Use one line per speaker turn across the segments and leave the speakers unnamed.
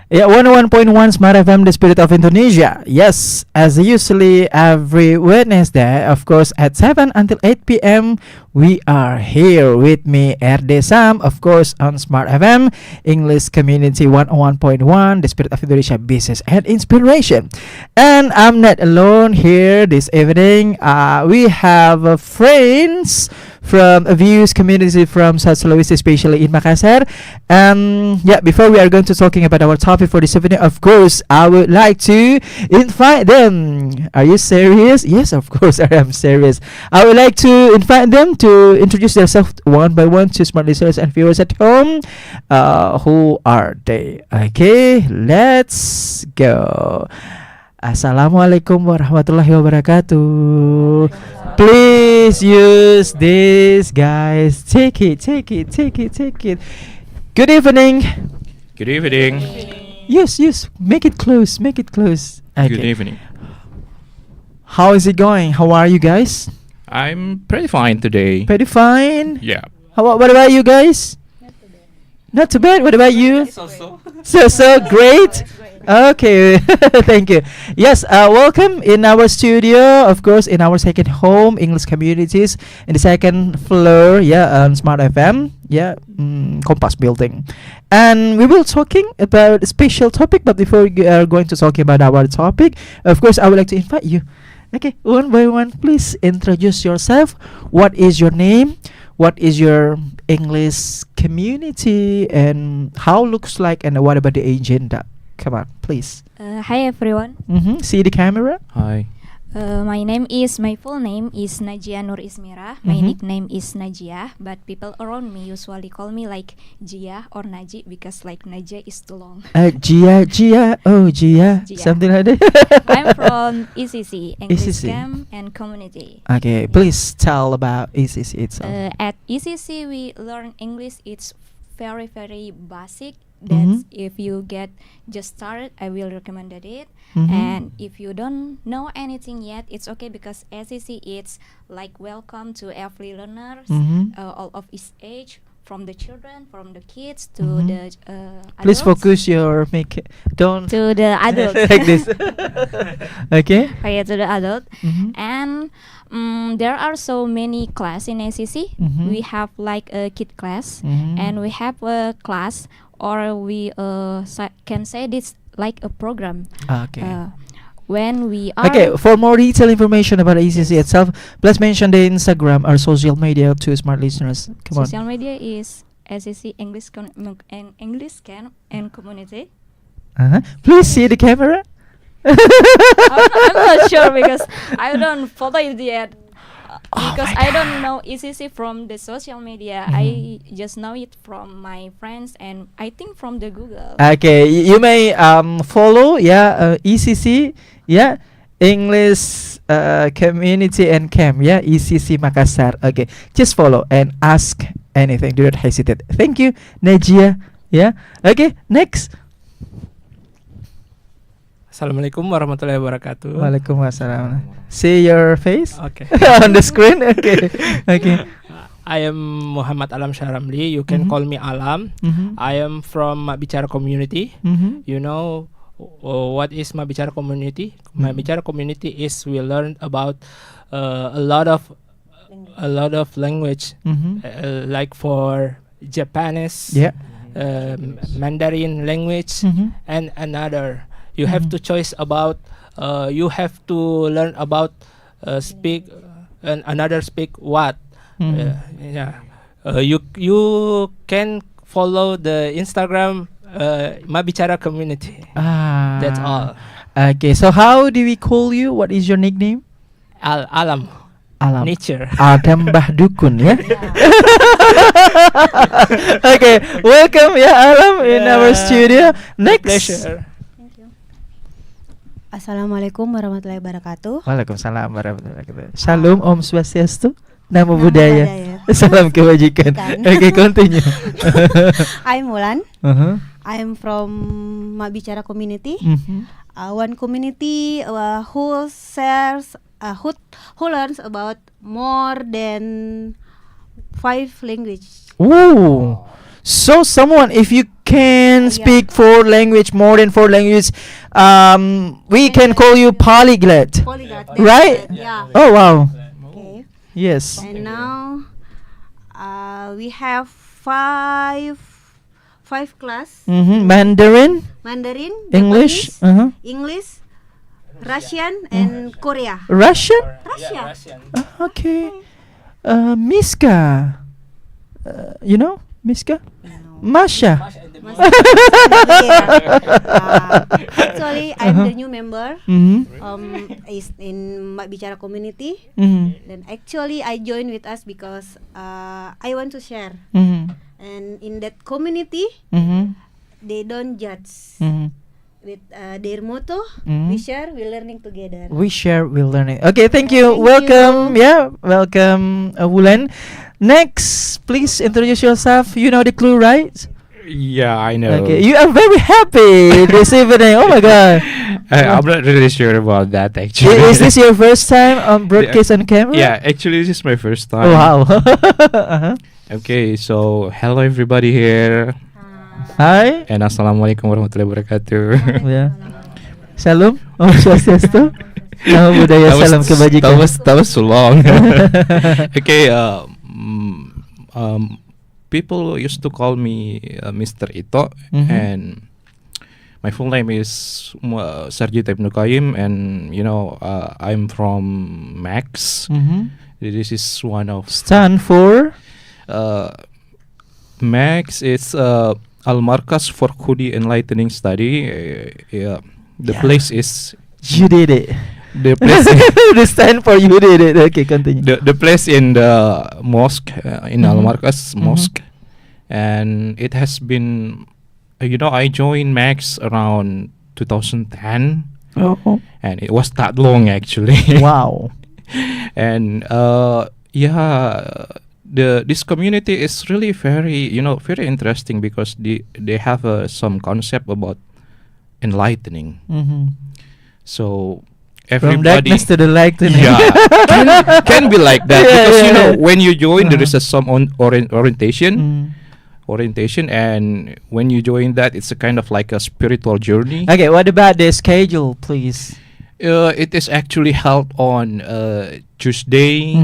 Yeah, 101.1 Smart FM, the spirit of Indonesia. Yes, as usually every Wednesday, of course, at 7 until 8 p.m., we are here with me, RD Sam, of course, on Smart FM, English Community 101.1, the spirit of Indonesia, business and inspiration. And I'm not alone here this evening. We have friends from a views community from South Sulawesi, especially in Makassar. Yeah, before we are going to talking about our topic for this evening, of course, I would like to invite them. Are you serious? Yes, of course, I am serious. I would like to invite them to introduce themselves one by one to smart listeners and viewers at home. Who are they? Okay, let's go. Assalamualaikum warahmatullahi wabarakatuh. Please use this, guys. Take it. Good evening.
Good evening.
Yes. Make it close. Okay.
Good evening.
How is it going? How are you guys?
I'm pretty fine today.
Pretty fine.
Yeah.
What about you guys? Not too bad. What about you? So great. Okay, thank you. Yes, welcome in our studio, of course, in our second home, English Communities, in the second floor, on Smart FM, Kompas building. And we will talking about a special topic, but before we are going to talk about our topic, of course, I would like to invite you. Okay, one by one, please introduce yourself. What is your name? What is your English community? And how looks like, and what about the agenda? Come on, please.
Hi everyone.
See the camera.
Hi.
My full name is Najia Nur Ismira. My nickname is Najia, but people around me usually call me like Jia or Naji because like Najia is too long.
Gia,
Gia.
something like that.
I'm from ECC, English
ECC.
Camp and Community.
Okay, please tell about ECC itself.
At ECC we learn English. It's very basic. That's if you get just started, I will recommend it. And if you don't know anything yet, it's okay because SEC it's like welcome to every learners, all of his age, from the children, from the kids to the
Please
adults.
focus your don't
To the adults.
like this. Okay.
Okay, to the adult. And there are so many class in SEC. We have like a kid class, and we have a class, or we can say this like a program.
Okay.
When we are
Okay, for more detailed information about ECC itself, please mention the Instagram or social media to smart listeners. Come
social
on.
media is SEC English and English Camp and Community.
Please see the camera.
I'm not sure because I don't follow it yet. Because I don't know ECC from the social media. I just know it from my friends and I think from the Google.
Okay, you may follow ECC English Community and Camp ECC Makassar. Okay, just follow and ask anything. Do not hesitate. Thank you, Najia. Okay, next.
Assalamualaikum warahmatullahi wabarakatuh.
Waalaikumsalam. See your face
Okay.
on the screen. Okay.
I am Muhammad Alam Syaramli. You can call me Alam. I am from Mabicara Community. You know what is Mabicara Community? Mabicara Community is we learn about a lot of language, like for Japanese, Mandarin language, and another. You have to choice about. You have to learn about speak and another speak what. You can follow the Instagram Mabicara Community. That's all.
Okay, so how do we call you? What is your nickname?
Alam. Nature.
Adam Bahdukun Okay, welcome Alam in our studio. Next.
Pleasure.
Assalamualaikum warahmatullahi wabarakatuh.
Waalaikumsalam warahmatullahi wabarakatuh. Shalom, Om Swastiastu. Namo
Namo
Buddhaya.
Buddhaya.
Salam kebajikan. Okay, continue.
I'm Mulan. I'm from Mabicara Community. One community who shares, who learns about more than 5 languages.
Ooh. So someone, if you can speak 4 language, more than 4 languages. We can call you polyglot.
Polyglot. that's
Right?
it, Yeah.
Oh wow.
Okay.
Yes.
And now we have five class.
Mandarin,
Mandarin,
English,
Japanese, English, Russian, and Korea.
Russian.
Russia.
Okay. Miska. You know Miska? Masha.
Actually, I'm the new member. Is in Mak Bicara community. Then actually I joined with us because I want to share. And in that community, they don't judge. With their motto, we share, we learning together.
We share, we learning. Okay, thank you.
Thank
Welcome.
you.
Yeah, welcome, Wulan. Next, please introduce yourself. You know the clue, right?
Yeah, I know.
Okay, you are very happy this evening. Oh my god.
I'm not really sure about that actually.
Is this your first time on broadcast on camera?
Yeah, actually this is my first
Oh,
time.
wow. Uh-huh.
Okay, so hello everybody here.
Hi.
And assalamualaikum warahmatullahi wabarakatuh.
Ya. Salam. Om Swastiastu. Namo Buddhaya. Salam kebajikan.
That was so long. Okay, people used to call me Mr. Ito, and my full name is Sarjito Ibnu Qayyim, and I'm from Max. This is one of
Stand for
Max. It's Al Markas for Khudi Enlightening Study. The place is
you did it.
the place.
The stand for you did it. Okay, continue.
The place in the mosque in Al Markas Mosque, and it has been, I joined Max around 2010,
Oh.
and it was that long actually.
Wow.
And this community is really very very interesting because they have some concept about enlightening. So
From
everybody,
darkness to the light.
yeah, can be like that,
Yeah,
because
yeah, yeah.
when you join there is some orientation, and when you join that, it's a kind of like a spiritual journey.
Okay, what about the schedule, please?
It is actually held on Tuesday,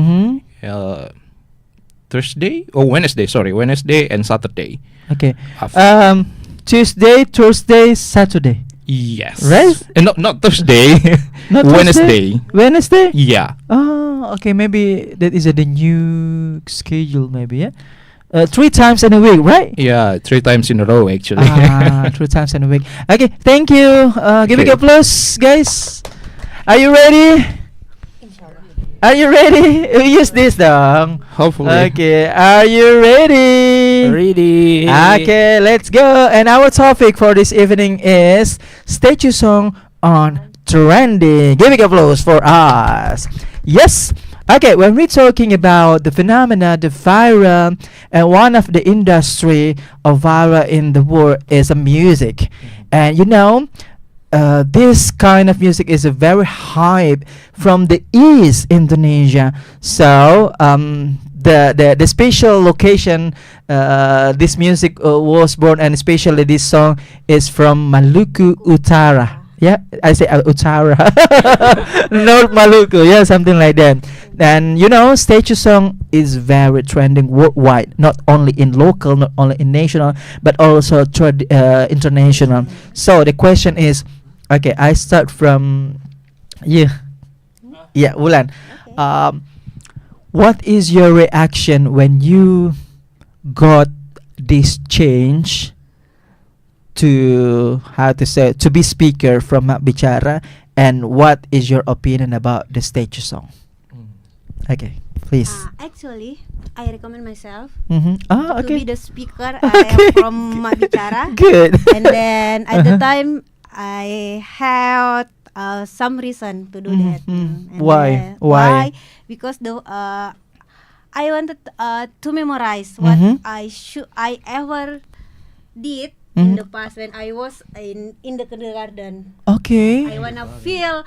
Thursday or Wednesday. Sorry, Wednesday and Saturday.
Okay.
Af-
Tuesday, Thursday, Saturday.
Yes.
Right?
Not Thursday.
Not
Wednesday.
Thursday? Wednesday?
Yeah.
Oh, okay. Maybe that is the new schedule. Maybe, yeah. 3 times in a week, right?
Yeah, 3 times in a row actually.
3 times in a week. Okay, thank you. Give me
Okay.
a applause, guys. Are you ready? Are you ready? Use this dong.
Hopefully.
Okay, are you ready?
Ready.
Okay, let's go. And our topic for this evening is statue song on trending. Give me applause for us. Yes. Okay, when we're talking about the phenomena, the viral, and one of the industry of viral in the world is music. And this kind of music is a very hype from the East Indonesia. So the special location this music was born, and especially this song is from Maluku Utara. Yeah, I say Utara, North Maluku. Yeah, something like that. And statue song is very trending worldwide, not only in local, not only in national, but also international. So the question is, okay, I start from Wulan.
Okay.
What is your reaction when you got this change to to be speaker from Mak Bicara, and what is your opinion about the statue song? Okay, please.
Actually, I recommend myself
Ah,
to be
okay.
the speaker. I
Okay.
am from Mak Bicara.
Good.
And then at the time I had some reason to do that. And
Why?
then-
Why?
Because I wanted to memorize what
Mhm.
I ever did in the past when I was in the kindergarten.
Okay.
I wanna feel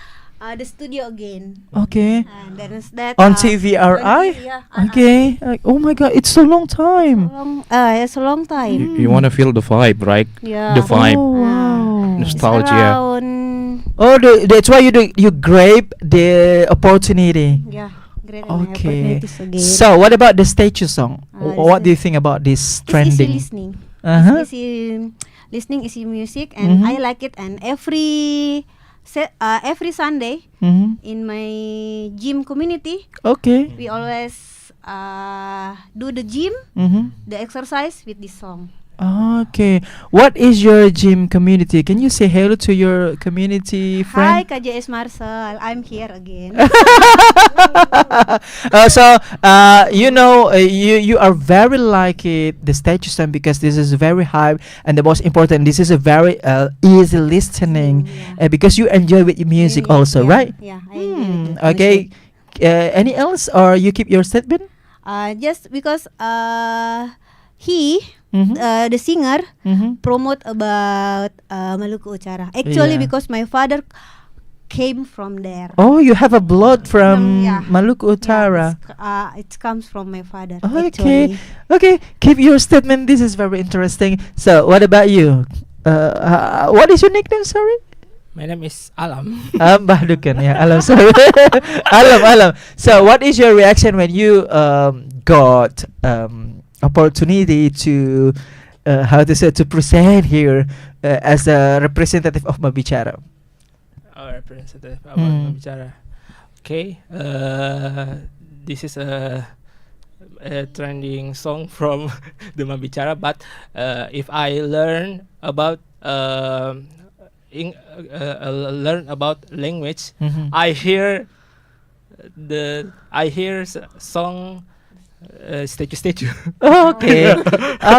the studio again.
Okay.
And then is that
On TVRI?
Yeah.
Okay. Oh my God, it's a long time.
It's a long time.
You want to feel the vibe, right?
Yeah.
The vibe,
Oh wow.
It's
nostalgia.
around,
Oh, that's why you grab the opportunity.
yeah, great
Okay.
opportunities again.
So, what about the statue song? What do you
this-
think about this
It's easy
trending?
listening.
Uh-huh.
It's easy listening, easy music, and
Mhm.
I like it. And every Sunday
Mhm.
in my gym community,
Okay.
we always do the gym,
Mhm.
the exercise with this song.
Okay. What is your gym community? Can you say hello to your community
Hi
friend?
KJS Marcel, I'm here again.
You are very like it, the statue song, because this is very high, and the most important, this is a very easy listening,
Yeah.
because you enjoy with your music also,
Yeah,
right?
Yeah, I enjoy the
Okay.
music.
Any else, or you keep your statement?
Just because he,
Mhm.
the singer,
Mhm.
promote about Maluku Utara. Actually,
Yeah.
because my father came from there.
Oh, you have a blood from
Yeah.
Maluku Utara.
It comes from my father.
Okay.
Actually.
Okay, keep your statement. This is very interesting. So, what about you? What is your nickname? Sorry.
My name is Alam.
Bahdukan. Yeah, Alam. Sorry. Alam. So, what is your reaction when you got opportunity to to present here as a representative of Mabicara?
Our representative about
Hmm.
Mabicara. Okay. This is a trending song from the Mabicara, but if I learn about learn about language,
Mhm.
I hear song statue.
Okay.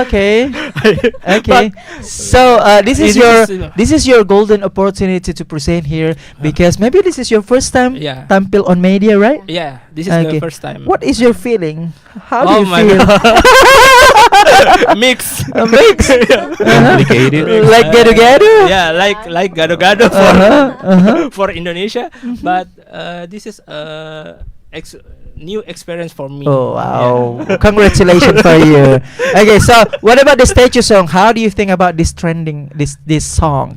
Okay. Okay. So this is
It
your
is,
this is your golden opportunity to present here, because maybe this is your first time
Yeah.
tampil on media, right?
Yeah, this is
Okay.
the first time.
What is your feeling? How do
Oh
you
my
feel?
Mix.
A mix.
Complicated.
Like gado-gado?
Yeah, like gado-gado for for Indonesia, but this is new experience for me.
Oh wow! Congratulations for you. Okay, so what about the statue song? How do you think about this trending this song?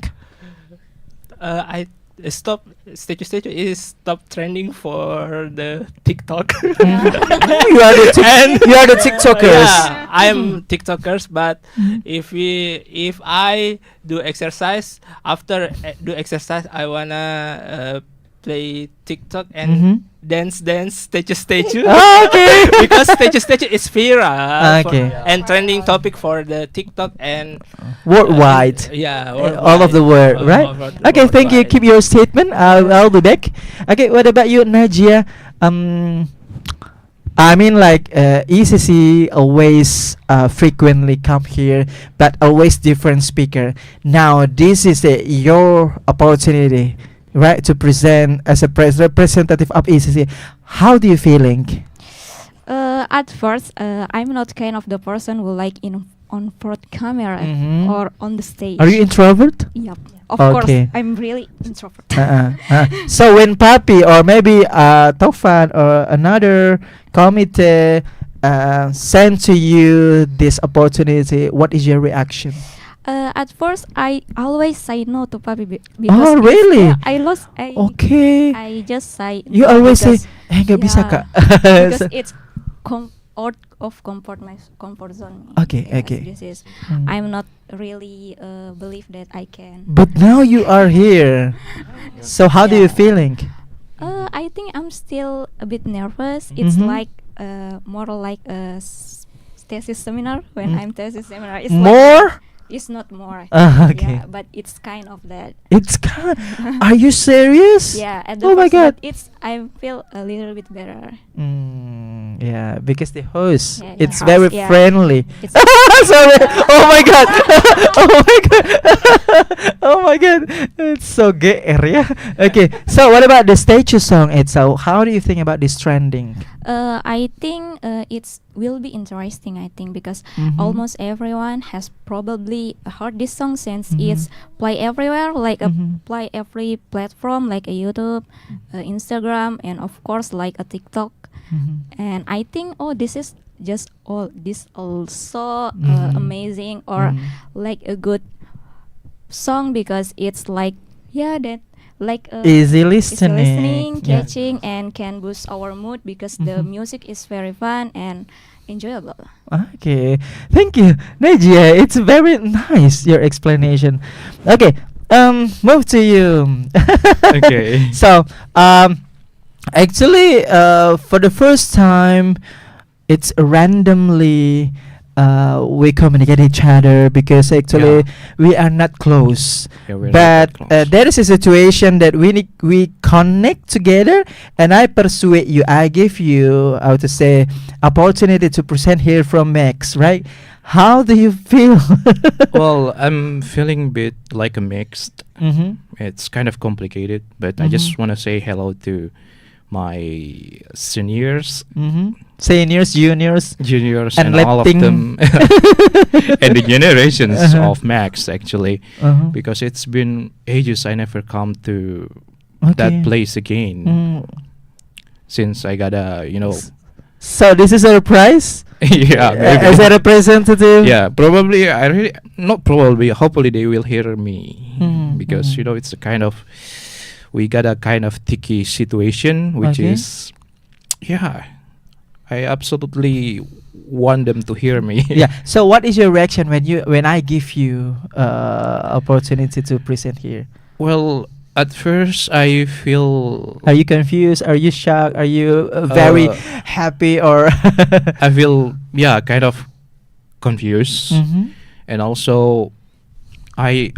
I stop statue is stop trending for the TikTok.
you are the you are the TikTokers.
Yeah, I'm TikTokers, but if I do exercise after do exercise, I wanna play TikTok and
Mhm.
dance statue.
Okay.
Because statue is viral
Okay.
and trending topic for the TikTok and
Worldwide.
yeah,
All of the world, right? Okay, thank you. Keep your statement. I'll be back. Okay, what about you, Najia? I mean, like ECC always frequently come here, but always different speaker. Now this is your opportunity, right, to present as a representative of ECC. How do you feeling?
At first, I'm not kind of the person who like on front camera
Mhm.
or on the stage.
Are you introvert?
Yep. Of
Okay.
course, I'm really introvert.
So when Papi or maybe Taufan or another committee send to you this opportunity, what is your reaction?
At first, I always say no to Papi because
Oh, really?
I lost.
Okay.
I just say
You
no
always say,
because-
nggak bisa
yeah,
kak.
because
So-
it's out of comfort zone.
Okay,
Yes,
okay.
This is.
Mm.
I'm not really believe that I can.
But now you are here. So how do you
Yeah.
feeling?
I think I'm still a bit nervous. It's
Mhm.
like more like a thesis seminar when
Mm.
I'm thesis seminar. It's like,
More?
it's not more.
Okay.
Yeah, but it's kind of that.
It's kind. Are you serious?
Yeah. At the
Oh my
first,
God.
but I feel a little bit better.
Yeah, because the host,
Yeah,
it's
host,
very
yeah.
friendly.
It's
Sorry. Oh my god. Oh my god. Oh my god. It's so GR, yeah. Okay. So what about the statue song itself? How do you think about this trending?
I think it's will be interesting. I think because
Mhm.
almost everyone has probably heard this song since
Mhm.
it's play everywhere, like a
Mhm.
play every platform, like a YouTube, Instagram, and of course like a TikTok.
Mhm.
And I think, oh, this is just all this also
Mhm.
amazing or
Mhm.
like a good song because it's like that like
Easy
easy
listening.
listening,
Yeah.
catching, and can boost our mood because the
Mhm.
music is very fun and enjoyable.
Okay, thank you, Najia. It's very nice your explanation. Okay, move to you.
Okay.
So, actually, for the first time, it's randomly we communicate each other because actually we are not close.
Yeah, we're not
But
that close.
there is a situation that we connect together, and I persuade you. I give you, how to say, opportunity to present here from Max, right? How do you feel?
Well, I'm feeling a bit like a mixed.
Mm-hmm.
It's kind of complicated, but I just want to say hello to my seniors,
Mm-hmm. Seniors, juniors,
juniors,
And
and all of
letting-
them, and the generations
Uh-huh.
of Max actually,
uh-huh.
because it's been ages I never come to
Okay.
that place again
Mm.
since I got a
So this is a surprise.
yeah, maybe.
As a representative.
Yeah, probably I really not probably. Hopefully they will hear me
Mhm,
because
mhm.
it's a kind of we got a kind of tricky situation, which
Okay.
is I absolutely want them to hear me.
Yeah. So what is your reaction when I give you opportunity to present here?
Well, at first I feel
Are you confused? Are you shocked? Are you very
Uh,
happy or?
I feel kind of confused,
Mhm.
and also I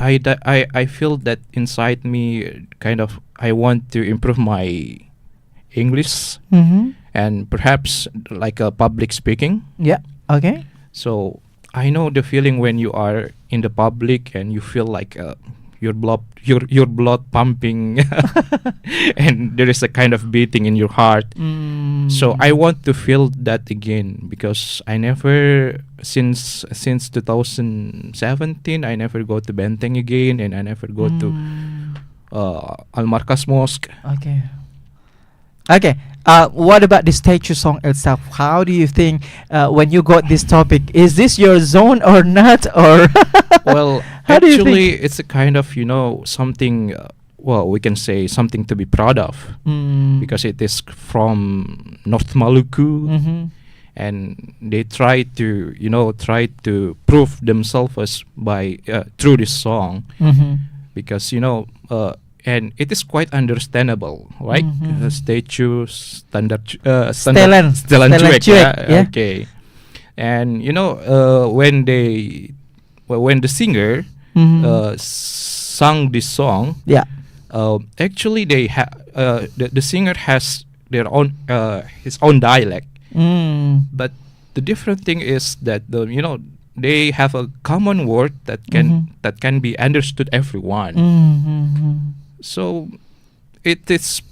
feel that inside me kind of I want to improve my English
Mhm.
and perhaps like a public speaking.
Yeah. Okay.
So I know the feeling when you are in the public and you feel like your blood pumping and there is a kind of beating in your heart. So I want to feel that again because I never since 2017 I never go to Benteng again and I never go to Al Markas Mosque.
Okay. Okay. What about the statue song itself? How do you think when you got this topic? Is this your zone or not? Or
Well,
How do you
actually, it's a kind of something. We can say something to be proud of because it is from North Maluku,
Mm-hmm.
and they try to prove themselves by through this song
Mm-hmm.
because and it is quite understandable, right?
Mhm.
Statues, standard,
Stelan
Stelan Cuek,
Cuek, yeah.
Okay, and when the singer
Mhm.
sung this song,
Yeah.
actually the singer has their own his own dialect, but the different thing is that they have a common word that can be understood everyone.
Mm-hmm.
So it is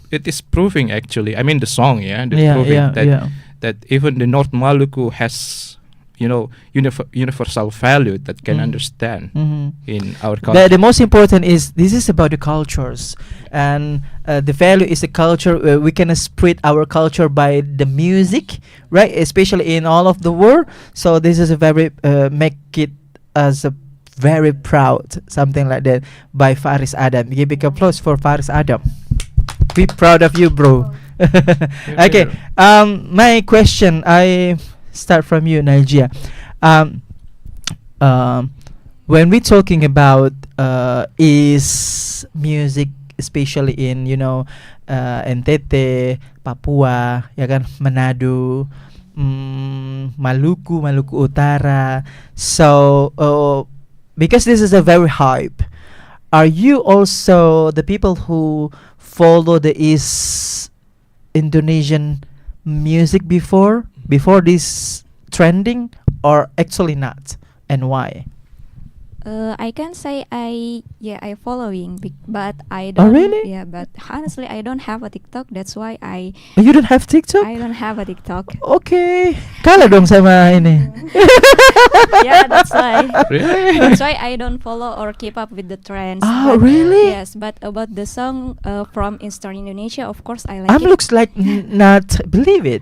proving actually. I mean the song,
Yeah,
proving
yeah,
that
yeah.
that even the North Maluku has universal value that can
Mhm.
understand
Mhm.
in our culture.
The most important is this is about the cultures, and the value is the culture. We can spread our culture by the music, right? Especially in all of the world. So this is a very make it as a very proud, something like that, by Faris Adam. Give big applause for Faris Adam. Be proud of you, bro. Okay. My question. I start from you, Nigeria. When we're talking about is music, especially in NTT, Papua, ya kan, Manado, Maluku Utara. So because this is a very hype, are you also the people who follow the East Indonesian music before? before this trending, or actually not, and why?
I can say I following, but I
Oh,
don't.
really?
Yeah, but honestly, I don't have a TikTok. That's why
You don't have TikTok?
I don't have a TikTok.
Oke, kalah dong sama ini.
Yeah, that's why.
Really?
That's why I don't follow or keep up with the trends.
Oh,
But,
really?
Yes, but about the song from Eastern Indonesia, of course I like it.
Looks like not believe it.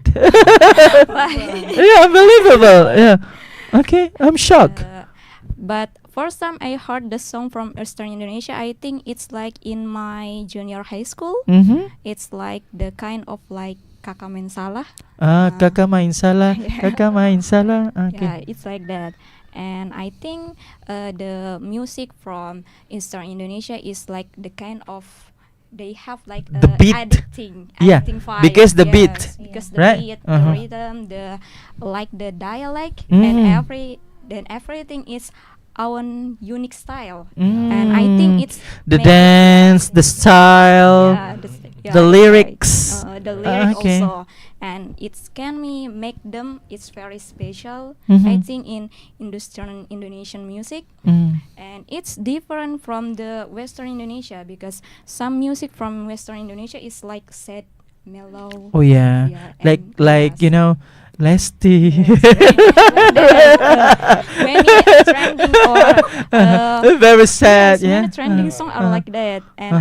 Why?
Yeah, unbelievable. Yeah. Okay, I'm shocked.
But first time I heard the song from Eastern Indonesia, I think it's like in my junior high school.
Mhm.
It's like the kind of like Kakak Main Salah.
Kakak main salah,
Yeah.
kakak main salah.
Yeah,
Okay.
it's like that. And I think the music from Eastern Indonesia is like the kind of they have like
The beat.
addicting
Yeah,
vibe.
because the
Yes,
beat.
because the
Right?
beat,
Uh-huh.
the rhythm, the like the dialect, and
Mm.
everything is our unique style. And I think it's
the
make-
dance, the style. the
that's
lyrics.
right. The lyric
Okay.
also, and it's can me make them. It's very special. I
Mhm.
think in Indonesian music,
Mm.
and it's different from the Western Indonesia because some music from Western Indonesia is like sad, mellow.
Oh yeah,
Yeah,
like
and
like you
yes.
know, Lesti.
Many trending or
Very sad.
yes,
Yeah.
many trending song are like that, and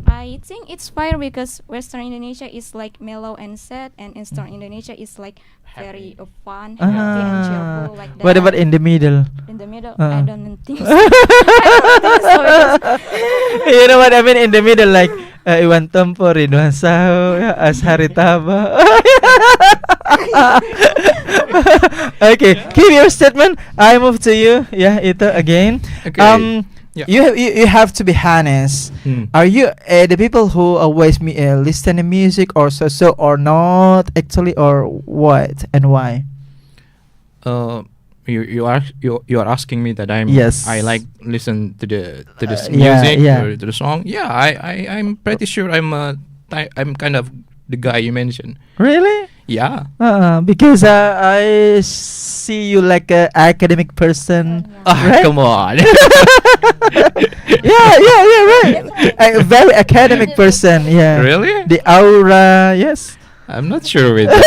I think it's fire because Western Indonesia is like mellow and sad, and Eastern Indonesia is like very fun, happy, and cheerful like that.
What about in the middle?
In the middle?
Uh.
I don't think so. I don't think so because
You know what I mean? In the middle, like Iwan Tempur, Ridwan Sahu, Ashari Taba. Okay, keep your statement. I move to you. Yeah, itu again.
Okay. Yeah.
You have to be honest. Are you the people who always listen to music or so or not actually, or what and why?
You are asking me that
Yes.
I like listen to the
yeah,
music
yeah.
or to the song. Yeah, I'm pretty sure I'm kind of the guy you mentioned.
Really?
Yeah.
Because I see you like a academic person. Right?
Come on.
Yeah, right. A very academic person. Yeah.
Really?
The aura, yes.
I'm not sure with that.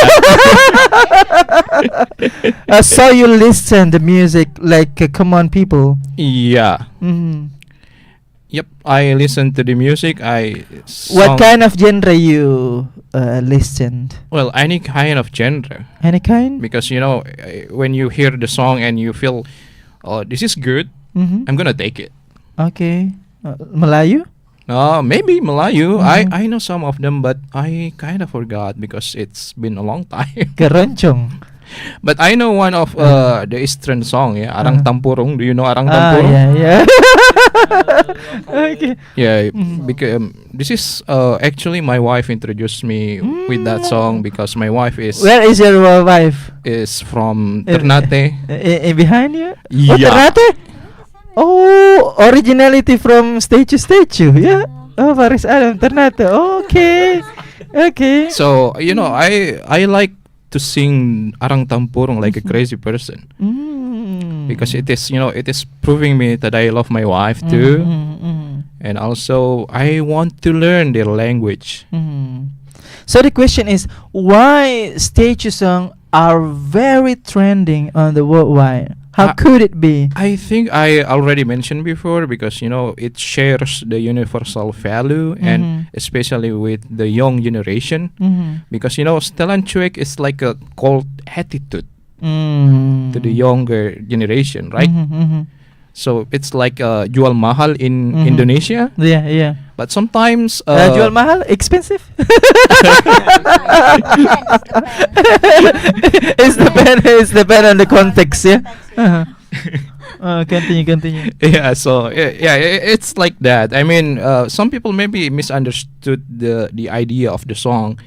So you listen the music like come on people.
Yeah.
Mhm.
Yep. I listen to the music.
What kind of genre you listened?
Well, any kind of genre.
Any kind?
Because when you hear the song and you feel, oh, this is good,
Mhm.
I'm gonna take it.
Okay. Melayu?
Maybe Melayu.
Mhm.
I know some of them, but I kind of forgot because it's been a long time.
Keroncong.
But I know one of the Eastern song, yeah, Arang Tampurung. Do you know Arang
Ah,
Tampurung?
yeah. Okay.
Yeah,
Mhm.
because this is actually my wife introduced me with that song because my wife
Where is your wife?
is from
Eh,
Ternate.
Behind you? Oh,
Yeah.
Ternate? Oh, originality from statue. Yeah. Oh, Faris Adam, Ternate. Okay. Okay.
So I like to sing Arang Tampurung like a crazy person because it is proving me that I love my wife too, and also I want to learn their language.
So the question is, why statue song are very trending on the worldwide? How could it be?
I think I already mentioned before because it shares the universal value and especially with the young generation because setelan cuek is like a cold attitude to the younger generation, right? So it's like jual mahal in Indonesia,
Yeah.
but sometimes
Jual mahal, expensive. It's depend on the context, yeah. Continue.
Yeah, so it's like that. I mean, some people maybe misunderstood the idea of the song,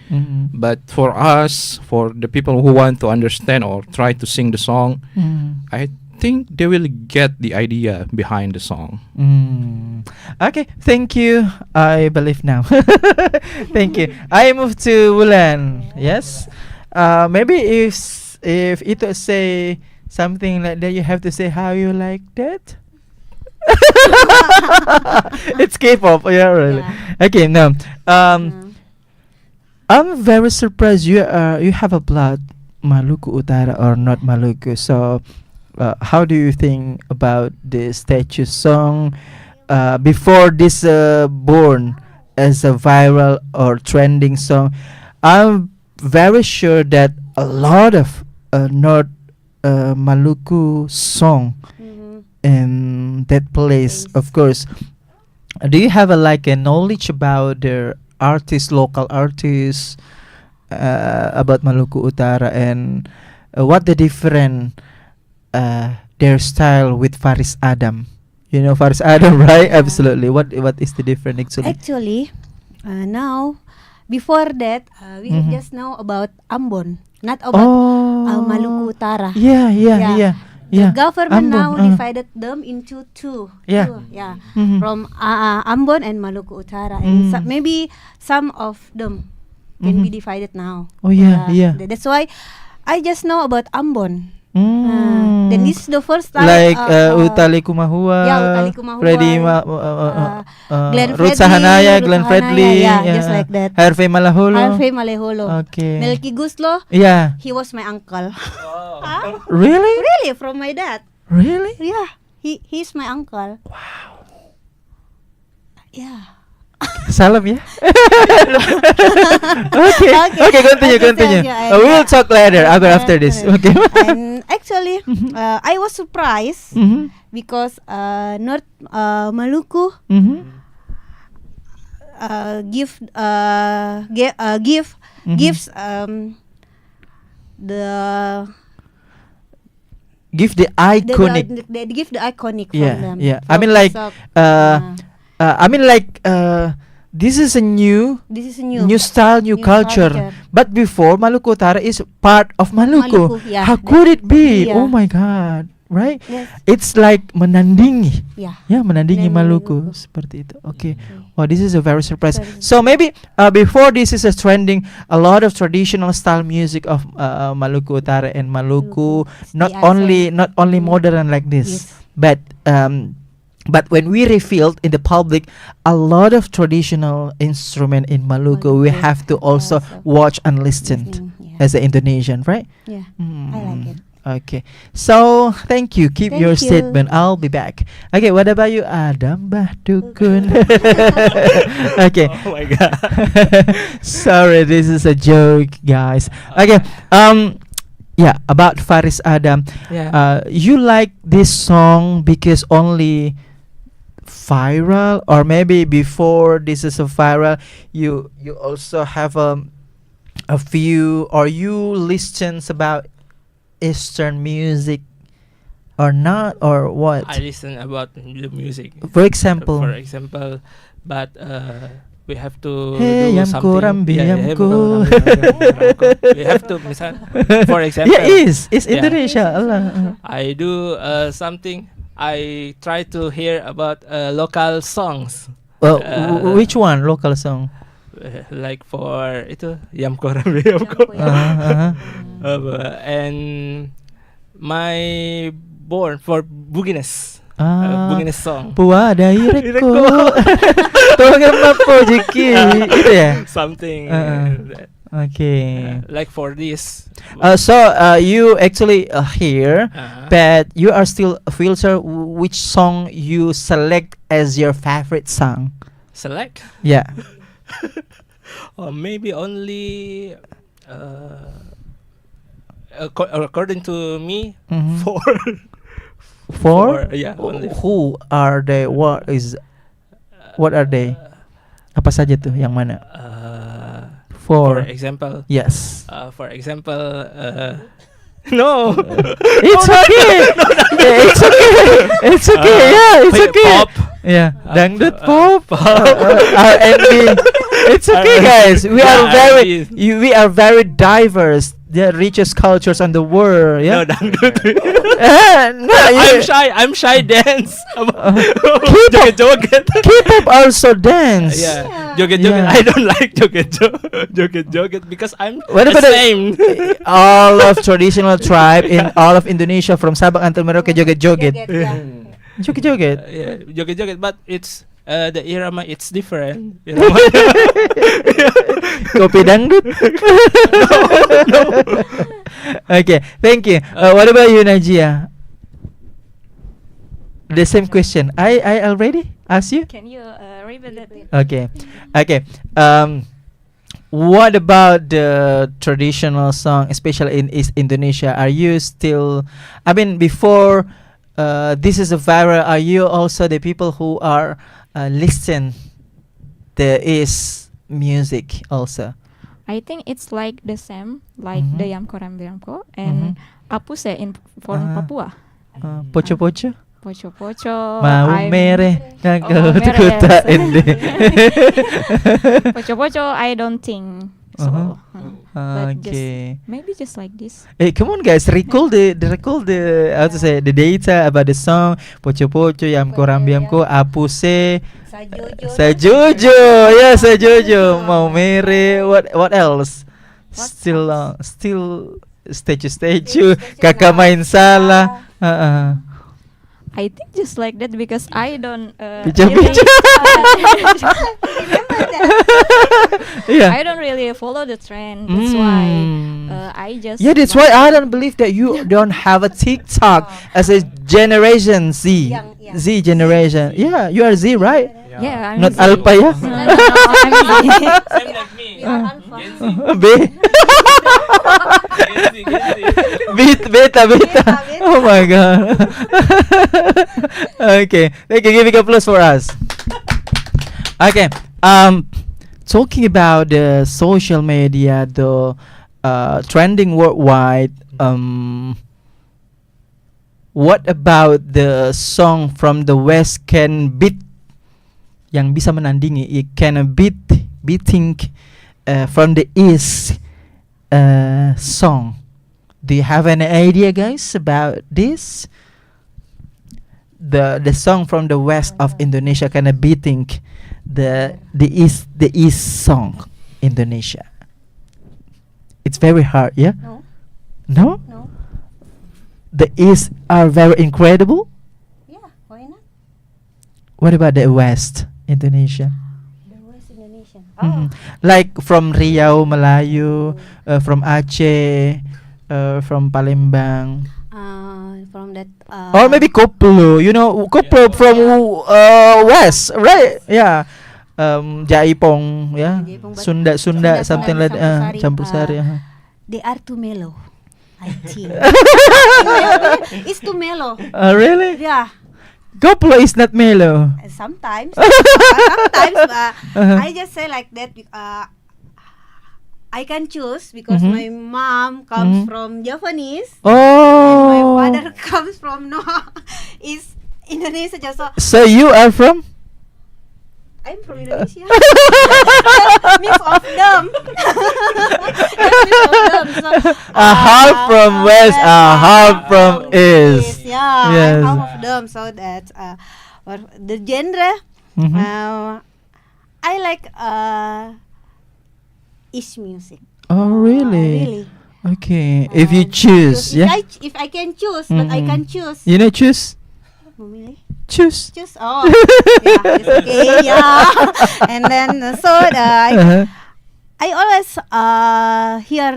but for us, for the people who want to understand or try to sing the song, I think they will get the idea behind the song.
Okay, thank you. I believe now. Thank you. I move to Wulan. Yes. maybe if it say something like that, you have to say how you like that. It's K-pop, yeah, really.
Yeah.
Okay, now, I'm very surprised you have a blood Maluku Utara or not Maluku. So, how do you think about the statue song before this born as a viral or trending song? I'm very sure that a lot of North Maluku song in that place, of course. Do you have a knowledge about their artists, local artists, about Maluku Utara, and what the different their style with Faris Adam? You know Faris Adam, right?
Yeah.
Absolutely. What is the difference actually?
Actually, now before that, we just know about Ambon, not about Maluku Utara.
Yeah.
The government
Ambon,
now divided them into two.
Yeah.
From Ambon and Maluku Utara, and maybe some of them can be divided now.
Oh yeah.
That's why I just know about Ambon. Then this is the first time.
Like Utali Kumahua,
Yeah, Utali Kumahua,
Freddy
Glenn
Ruth
Fredly,
Sahanaya,
Ruth
Glenn
Sahanaya,
Fredly,
yeah, just like that.
Harvey Malaholo.
Harvey Maleholo.
Okay.
Melky Guslo,
Yeah.
he was my uncle.
Really?
Really, from my dad.
Really?
Yeah, he's my uncle. Wow. Yeah.
Salam ya. Okay, continue. We'll talk later after this. Okay.
And actually, I was surprised because North Maluku gives the
Give the iconic.
they give the iconic
Yeah,
from them.
yeah.
From
This is a new
this is a new
style, new culture. But before Maluku Utara is part of Maluku.
Maluku, yeah.
How could it be?
Yeah.
Oh my God, right?
Yes.
It's like menandingi.
Yeah.
Ya, menandingi Maluku
Maluku.
seperti itu. Okay. Wow, this is a very surprise. So maybe before this is a trending, a lot of traditional style music of Maluku Utara and Maluku, not only modern like this,
Yes.
but when we revealed in the public a lot of traditional instrument in Maluku, we have to also watch and listen
Yeah.
as an Indonesian, right?
Yeah. I like it.
Okay, so thank you. Keep
Thank
your
you.
statement. I'll be back. Okay, what about you, Adam Bah Dukun? Okay.
Oh my god.
Sorry, this is a joke, guys. Okay. Yeah, about Faris Adam.
Yeah.
You like this song because only viral, or maybe before this is a viral, you also have a view, or you listens about Eastern music or not, or what?
I listen about the music.
For example,
but we have to
Hey,
do
yamko,
something.
rambi,
Yeah,
yamko.
we have to, for example,
yeah, it's
Yeah.
Indonesia. Allah.
I do something. I try to hear about local songs.
Well,
Which
which one? Local song?
like for itu Yamko Rambi Yamko. And my born for Bugines. Bugines song.
Puwa Daireko. Tolong apa Jiki? Itu ya.
Something that,
Okay.
like for this.
So you actually here, but you are still filter which song you select as your favorite song.
Select.
Yeah.
Or maybe only according to me,
Mhm.
four. Yeah, only
Who are they? What are they? Apa saja tuh? Yang mana?
for
For
example,
yes.
No.
It's okay. Yeah, it's okay. It's okay. Yeah, it's
Wait,
okay.
Pop.
Yeah, dangdut pop, R&B. It's okay, guys. We are very we are very diverse. The richest cultures on the world.
No,
Yeah.
dangdut.
No,
I'm shy dance.
K-pop.
Joget-joget.
K-pop also dance.
Yeah, joget-joget.
Yeah.
I don't like joget-joget because I'm
What
the
about the-
same.
All of traditional tribe in all of Indonesia from Sabang until Merauke joget-joget.
Yeah.
Joget-joget.
Yeah, joget-joget, but it's the irama it's different.
Kopi dangdut. Okay, thank you. What about you, Najia? The same question. I already asked you.
Can you repeat that?
Okay, okay. What about the traditional song, especially in East Indonesia? Are you still? I mean, before this is a viral, are you also the people who are listen the East music also?
I think it's like the same, like
Mhm.
the Yamko Rambiamko and Apuse in from
Ah.
Papua.
Pocho-pocho,
Pocho Pocho.
mau
I'm-
mere,
Oh,
kau
mere,
kota
yes.
ini.
Pocho Pocho, I don't think so.
Uh-huh.
But
Okay.
Maybe just like this.
Hey, come on, guys! Recall the how to say the data about the song Pocho Pocho, Yamko Rambiamko, Apuse, Sajojo, yeah, Sajojo, mau mere. What else?
What
Still statue, kakak main salah.
I think just like that because I don't
Picha-picha. Yeah.
I don't really follow the trend. That's why I just
Yeah, that's why I don't believe that you don't have a TikTok as a Generation Z.
Young, yeah.
Z generation. Yeah, you are Z, right?
Yeah, I'm
Not
Z.
Alpha, yeah?
No, I'm Z.
Same like me.
We are alpha.
B. Beta.
Beta.
Oh my god. Okay, thank you. Giving applause for us. Okay. Talking about the social media, the trending worldwide. What about the song from the West can beat, yang bisa menandingi, it can beating from the East song? Do you have any idea, guys, about this? The song from the west of Indonesia kind of beating the East song Indonesia. It's very hard, yeah.
No,
No,
no.
the East are very incredible.
Yeah, why not?
What about the West Indonesia?
The West Indonesian.
Mhm. Like from Riau, Melayu, from Aceh, from Palembang,
From that.
or maybe Koplo. You know, Koplo from West, right? Yeah. Jaipong, yeah.
Jaipong, but
Sunda,
Sunda,
something like
Campur Sari,
Campur Sari.
They are too mellow, I think. It's too mellow.
Really?
Yeah,
Koplo is not mellow.
sometimes. Sometimes
Uh-huh.
I just say like that. I can choose because
Mhm.
my mom comes
Mhm.
from Javanese.
Oh.
And my father comes from is Indonesia. So
So you are from?
I'm from Indonesia. Mix of them. Mix of them. So,
A half from West, a half from East.
Yeah,
Yes.
I'm half of them. So that the genre,
Mhm.
I like East music.
Oh, really?
Really.
Okay. If you choose, yeah.
If I can choose, but I
Mhm.
can choose.
You know, choose.
Memilih.
Choose.
Choose. Oh, yeah, it's okay. Yeah. And then
Uh-huh.
I always hear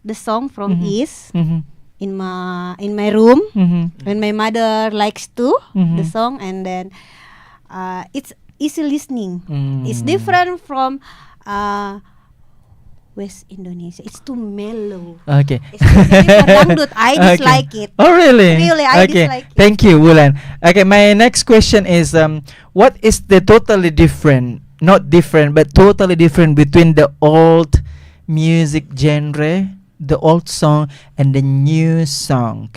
the song from
Mhm.
East
Mhm.
in my room
Mhm.
when my mother likes to the
Mhm.
song, and then it's easy listening. It's
Mm.
different from West Indonesia. It's too mellow.
Okay.
Especially for dangdut, I
Okay.
dislike it.
Oh, really?
Really, I
okay.
dislike it.
Thank you, Wulan. Okay, my next question is what is the totally different, not different, but totally different between the old music genre, the old song, and the new song?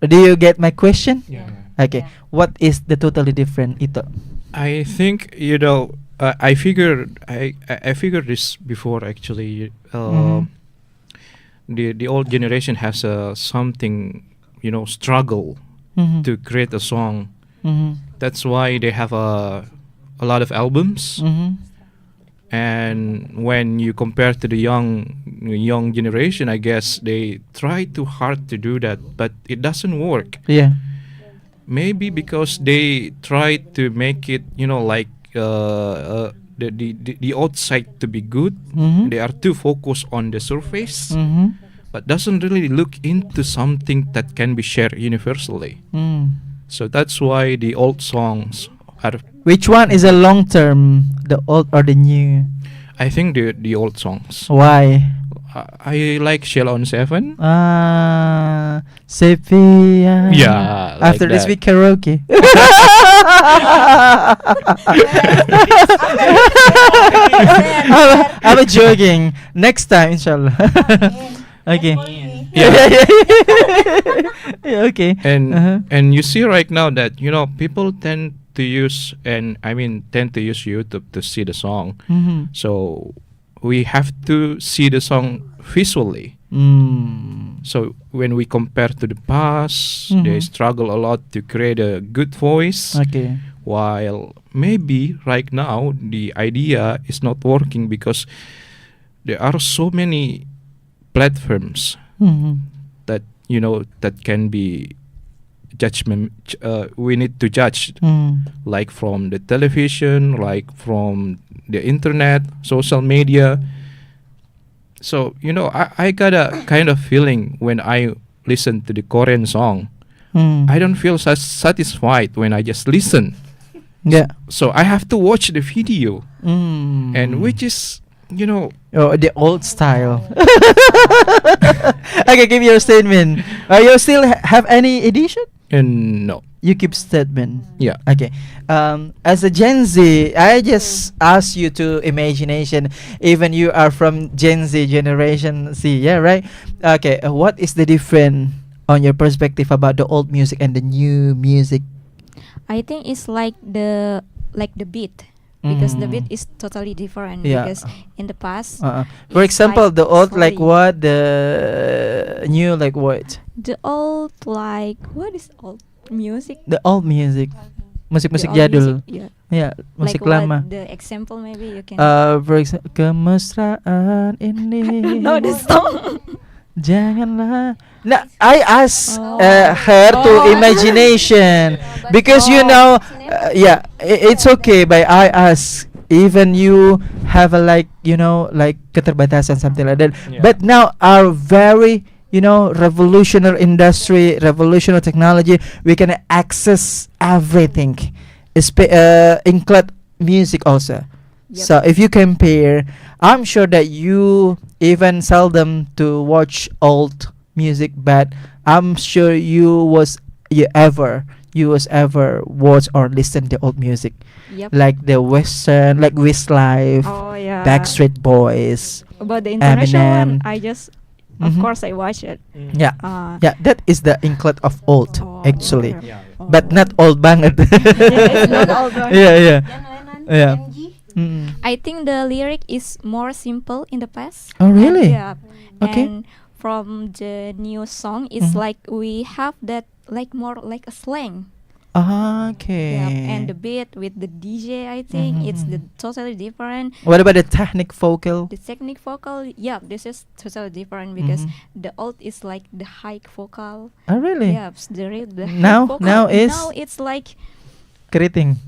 Do you get my question?
Yeah.
Okay, what is the totally different itu?
I think I figured this before actually. The old generation has something struggle
Mhm.
to create a song.
Mhm.
That's why they have a lot of albums.
Mhm.
And when you compare to the young generation, I guess they try too hard to do that, but it doesn't work.
Yeah.
Maybe because they try to make it, like the outside to be good.
Mhm.
They are too focused on the surface,
Mhm.
but doesn't really look into something that can be shared universally.
Mm.
So that's why the old songs are,
Which one is a long term, the old or the new?
I think, the old songs.
Why?
I like Shell on Seven.
Sepia.
Yeah, like
After this
that.
we karaoke. I'm joking. Next time, inshallah. Okay.
Yeah.
Yeah, okay.
and
Uh-huh.
and you see right now that people tend to use YouTube to see the song.
Mhm.
So we have to see the song visually.
Mm.
So when we compare to the past, they
Mhm.
struggle a lot to create a good voice.
Okay.
While maybe right now the idea is not working because there are so many platforms
Mhm.
that that can be judgment. We need to judge,
Mm.
like from the television, like from the internet, social media. So I got a kind of feeling when I listen to the Korean song.
Mm.
I don't feel satisfied when I just listen.
Yeah.
So I have to watch the video,
Mm.
and which is
Oh, the old style. Okay, give your statement. You still have any edition?
and no,
You keep statement.
yeah.
Okay. As a Gen Z, I just ask you to imagination. Even you are from Gen Z generation Z, yeah, right? Okay. What is the difference on your perspective about the old music and the new music?
I think it's like the beat, because the beat
Mm.
is totally different.
Yeah.
Because in the past,
For
it's
example,
like
the old like
slowly.
what, the new like what?
The old, like, what is old music?
The old music, musik-musik
The old
jadul.
music, yeah.
Ya, musik
Like what
lama.
the example maybe you can.
For example, kemesraan ini.
No, the song.
Janganlah. Nah, I ask
Oh.
her to
Oh.
imagination because yeah, it's okay. But I ask, even you have a like keterbatasan something like that.
Yeah.
But now our very revolutionary industry, revolutionary technology, we can access everything, include music also.
Yep.
So if you compare, I'm sure that you even seldom to watch old music, but I'm sure you was ever watch or listen to old music,
Yep.
like the Western, like Westlife,
Oh yeah.
Backstreet Boys.
About the international
Eminem.
one, I just, of
Mhm.
course, I watch it.
Yeah, yeah, that is the include of old
Oh,
actually,
okay.
Yeah.
but not old banget.
Yeah, it's not old one.
Yeah, yeah.
John Lennon,
Yeah.
MG.
Mm.
I think the lyric is more simple in the past.
Oh, really?
Yeah.
Okay.
And from the new song, it's
Mhm.
like we have that like more like a slang.
Okay.
Yeah. And the beat with the DJ, I think it's the
Mhm.
totally different.
What about the technic vocal?
The technique vocal, yeah, this is totally different because
Mhm.
the old is like the high vocal.
Oh, really?
Yeah, the high
Now-
vocal.
now is-
now it's like
Keriting.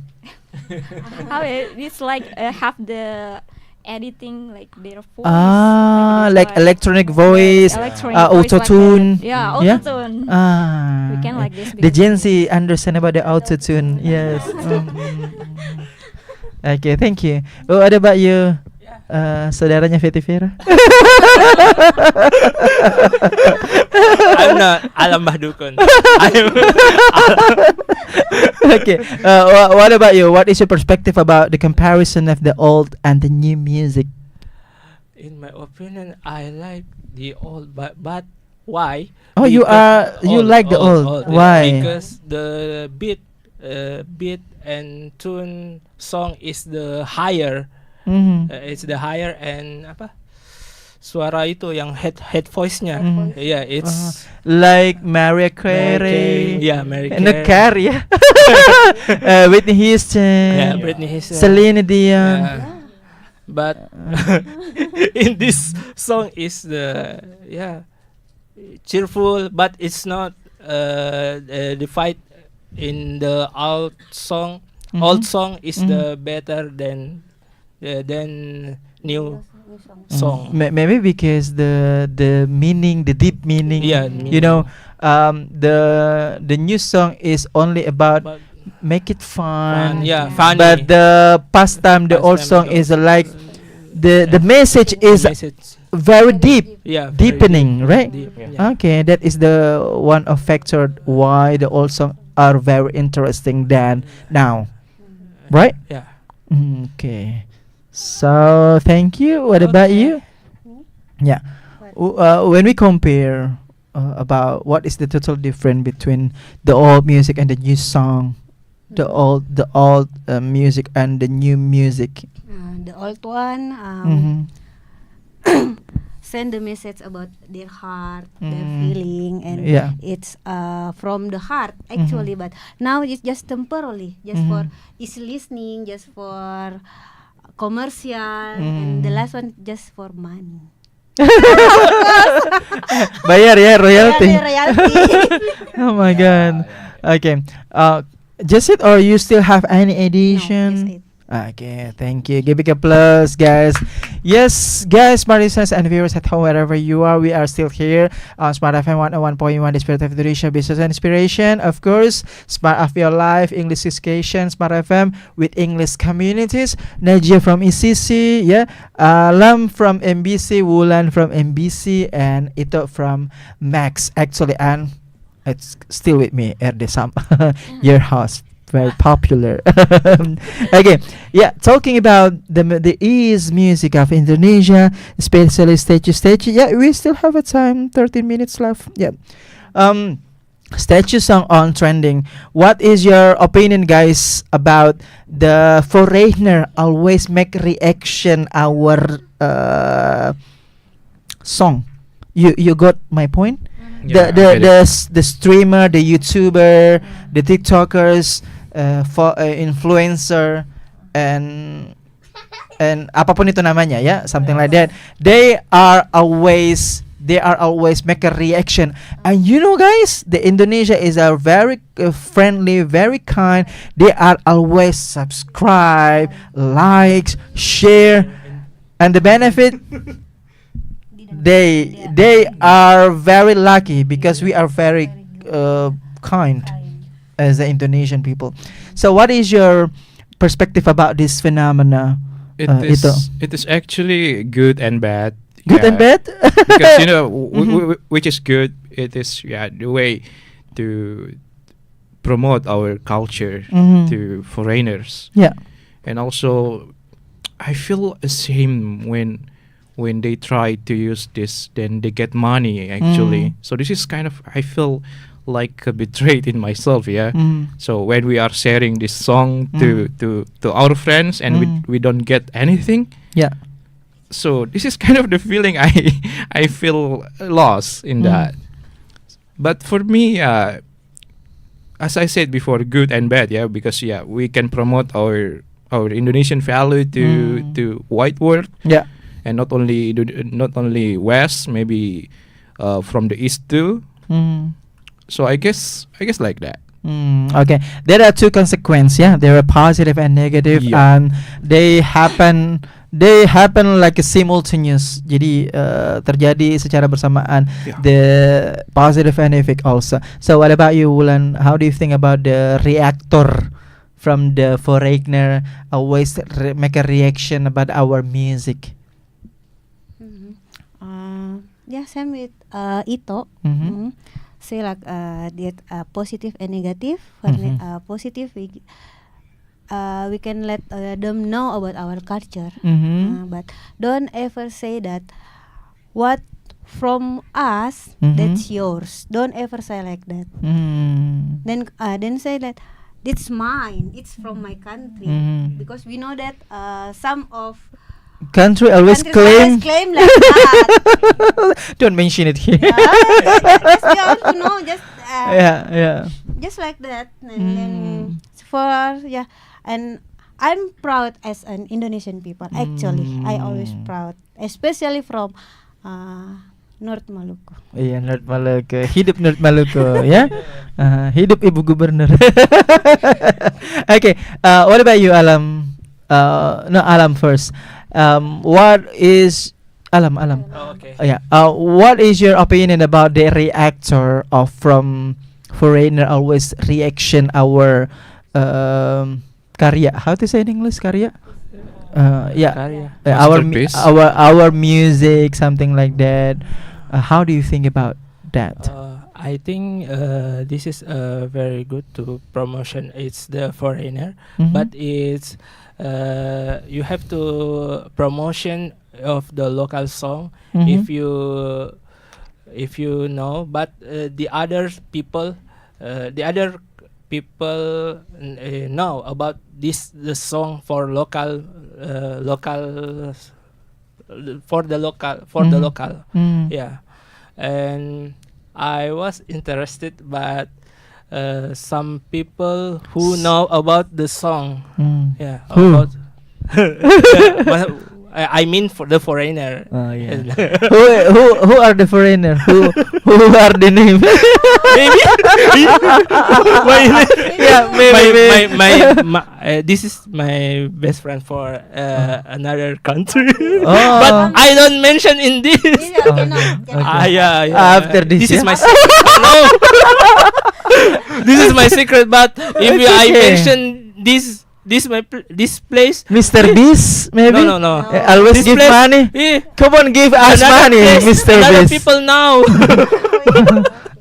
it's like have the editing like their voice.
Like electronic voice,
electronic voice
auto
like
tune.
that. Yeah,
Yeah?
auto tune.
We
can like this
The
because-
Gen Z understand about the auto tune. Yes. Okay, thank you. What about you? Saudaranya Fetty Vera.
I'm not Alam Bahdukun.
Okay. What about you? What is your perspective about the comparison of the old and the new music?
In my opinion, I like the old, but Why?
Oh, you like the old.
Yeah,
Why?
because the beat and tune song is the higher. It's the higher and apa? Suara itu yang head voice-nya. Yeah, it's
like Mariah Carey.
Yeah, Mariah
And the
Carey.
Carey, Whitney Houston.
Yeah, Britney Houston.
Celine Dion.
Yeah. But in this song is the cheerful, but it's not the fight in the old song. Old song is the better than new song.
Maybe because the meaning, the deep meaning.
Yeah,
you know, the new song is only about make it fun.
Yeah, funny.
But the pastime, the old song is like the message is very deep.
Yeah,
deepening, right?
Deep, yeah.
Okay, that is the one of factor why the old song are very interesting than now, right?
Yeah.
Okay. So thank you. What about you? Yeah. When we compare about what is the total difference between the old music and the new song, the old music and the new music.
The old one send the message about their heart, their feeling, and it's from the heart actually. But now it's just temporarily, just for easy listening, just for commercial, and the last one just for money.
Bayar ya royalty.
Royalty.
Oh my god. Okay. Just it, or you still have any edition?
No, just it.
Okay, thank you. Give it a plus, guys. Yes, guys, smart listeners and viewers at home, wherever you are, we are still here on Smart FM 101.1, the Spirit of Indonesia, Business and Inspiration. Of course, Smart of Your Life, English Education, Smart FM with English Communities. Najia from ECC, yeah. Alam from MBC, Wulan from MBC, and Ito from Max. Actually, and it's still with me, RD Sam, your host. Very popular. Okay, yeah. Talking about the ease music of Indonesia, especially statue. Yeah, we still have a time. 13 minutes left. Yeah. Statue song on trending. What is your opinion, guys, about the foreigner always make reaction our song? You got my point?
Yeah,
The streamer, the YouTuber, the TikTokers, for influencer, and apapun itu namanya, ya, something like that. They are always make a reaction, and you know, guys, the Indonesia is a very friendly, very kind. They are always subscribe, likes, share, and the benefit. They are very lucky because we are very kind as the Indonesian people. So what is your perspective about this phenomena?
It is actually good and bad.
Good and bad?
Because you know which is good. It is the way to promote our culture to foreigners.
Yeah.
And also I feel ashamed when they try to use this, then they get money actually. So this is kind of, I feel like betrayed in myself, yeah. So when we are sharing this song to our friends and we don't get anything,
yeah.
So this is kind of the feeling I feel lost in that. But for me, as I said before, good and bad, yeah, because we can promote our Indonesian value to white world,
yeah.
And not only West, maybe from the East too. So I guess like that.
Okay, there are two consequences. Yeah, there are positive and negative, and they happen like a simultaneous. Jadi terjadi secara bersamaan. The positive and negative also. So what about you, Wulan? How do you think about the reactor from the foreigner always make a reaction about our music?
Yeah, same with Ito. Say like that positive and negative. For positive, we can let them know about our culture, but don't ever say that what from us, that's yours. Don't ever say like that. Then say that it's mine. It's from my country, because we know that some of
country always
countries
claim.
always claim like that.
Don't mention it here.
Just we want to know,
Yeah.
just like that. And then and I'm proud as an Indonesian people. Actually, I always proud, especially from North Maluku.
Iya, North Maluku. Hidup North Maluku, ya. Hidup Ibu Gubernur. Okay, what about you, Alam? No, Alam first. What is Alam?
Oh, okay.
Yeah. What is your opinion about the reactor of from foreigner always reaction our karya? How to say in English karya? Yeah.
Karya.
Masterpiece.
Our music, something like that. How do you think about that?
I think this is very good to promotion. It's the foreigner, but it's you have to promotion of the local song if you know. But the other people know about the song for local the local. Yeah, and I was interested, but some people who know about the song,
Who?
about I mean for the foreigner.
Oh yeah. who are the foreigner? Who are the name?
Maybe.
Yeah, maybe.
My this is my best friend for another country.
Oh.
But I don't mention in this.
Okay.
Yeah.
After this,
This is
yeah?
my secret. No. This is my secret. But if
It's
I
okay.
mention this this place,
Mr. Beast, maybe.
No.
Always
This
give
place-
money. Come on, give us
another
money,
place,
Mr.
another
Beast.
people now.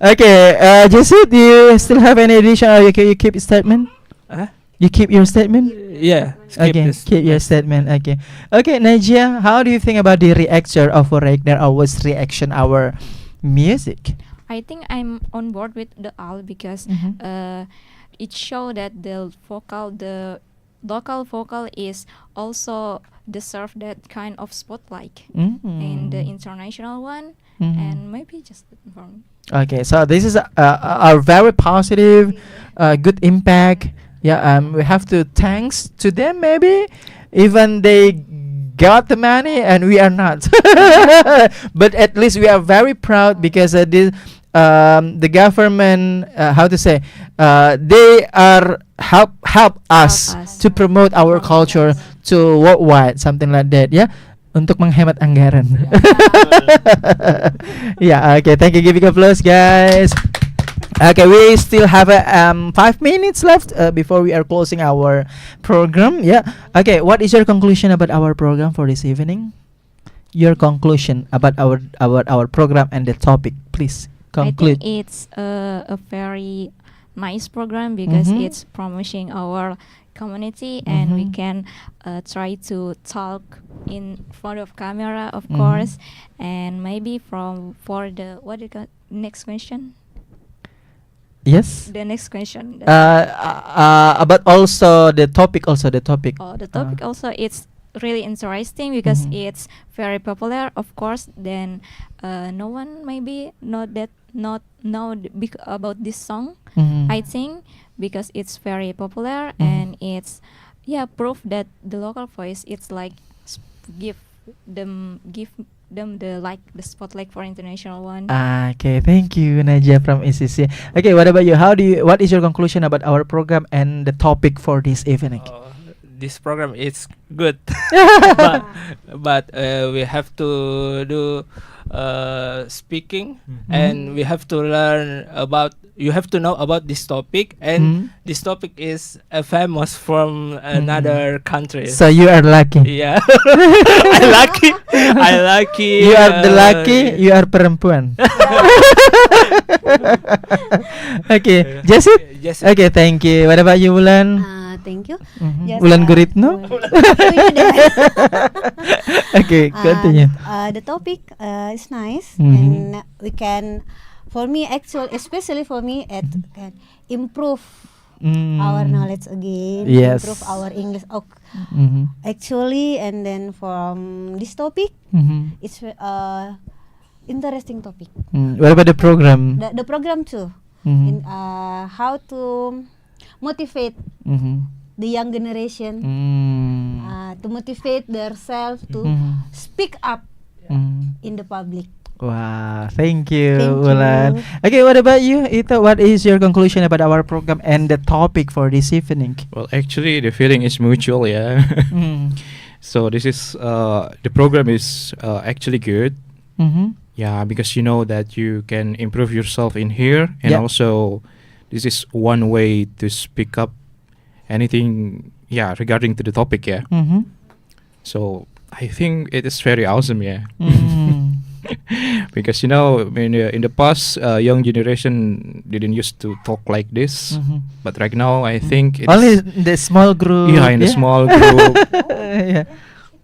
Okay, Jesse, do you still have any addition? Or you keep your statement?
Huh?
You keep your statement?
Yeah. Skip
Okay,
this.
keep your statement. Okay, Najia, how do you think about the reactor of Foreigner always reaction our music?
I think I'm on board with the all because it show that the local vocal is also deserve that kind of spotlight and the international one and maybe just for me.
Okay, so this is a very positive, good impact. Yeah, we have to thanks to them maybe, even they got the money and we are not. But at least we are very proud because the government, how to say, they are help us
us.
to promote our culture to worldwide, something like that, yeah, untuk menghemat anggaran. Yeah, okay, thank you, giving applause, guys. Okay, we still have 5 minutes left before we are closing our program. Yeah. Okay, what is your conclusion about our program for this evening? Your conclusion about our program and the topic, please conclude.
I think it's a very nice program because it's promoting our community and we can try to talk in front of camera, of course, and maybe for the next question.
Yes.
The next question.
About also the topic.
Oh, the topic also it's really interesting because it's very popular, of course. Then no one maybe not know about this song. I think because it's very popular and it's proof that the local voice it's like give them the spotlight for international one.
Okay, thank you, Najia from ECC. Okay, what about you? What is your conclusion about our program and the topic for this evening?
This program is good, but we have to do speaking, and we have to learn about. You have to know about this topic, and this topic is famous from another country.
So you are lucky.
Yeah, I lucky.
You are the lucky. You are perempuan. Okay, Jessie.
Yes.
Okay, thank you. What about you, Wulan?
thank you. Just,
Ulan Guritno. Okay, continue.
The topic is nice,
Mhm.
and we can, for me, especially for me, it can improve our knowledge again,
Yes.
improve our English.
Mhm.
Actually, and then from this topic,
Mhm.
it's interesting topic.
What about the program?
The program too,
Mhm.
in how to motivate
Mhm.
the young generation, to motivate themselves to
Mhm.
speak up
Mhm.
in the public.
Wow, thank you,
Thank
Ulan.
you.
Okay, what about you, Ito? What is your conclusion about our program and the topic for this evening?
Well, actually, the feeling is mutual, yeah.
Mm.
So this is the program is actually good.
Mm-hmm.
Yeah, because you know that you can improve yourself in here, and
Yeah.
also this is one way to speak up anything, yeah, regarding to the topic, yeah.
Mm-hmm.
So I think it is very awesome, yeah.
Mm.
Because you know, in the past, young generation didn't used to talk like this,
Mhm.
but right now I think it's
Only the small group.
yeah, in a small group
Yeah.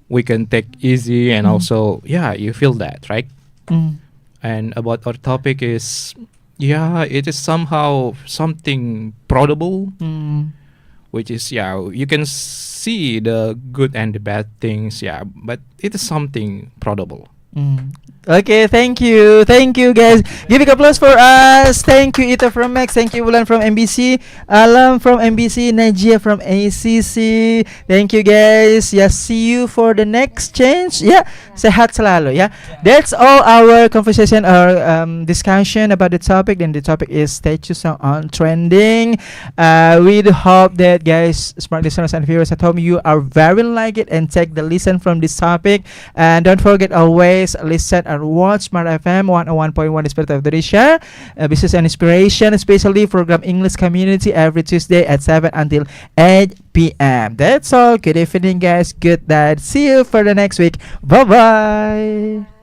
we can take easy, and also yeah, you feel that, right?
Mm.
And about our topic is, yeah, it is somehow something probable,
Mm.
which is, yeah, you can see the good and the bad things, yeah, but it is something probable.
Mm. Okay, thank you guys. Give a applause for us. Thank you Ito from Max, thank you Ulan from MBC, Alam from MBC, Najia from ACC. Thank you guys. Yeah, see you for the next change. Yeah, sehat selalu. Yeah, that's all our conversation or discussion about the topic. And the topic is statue song on trending. We do hope that guys, smart listeners and viewers at home, you are very like it and take the listen from this topic. And don't forget always listen and watch Smart FM 101.1 The Spirit of Indonesia, Business and Inspiration, especially program English Community every Tuesday at 7 until 8 p.m. That's all. Good evening guys. Good night. See you for the next week. Bye bye.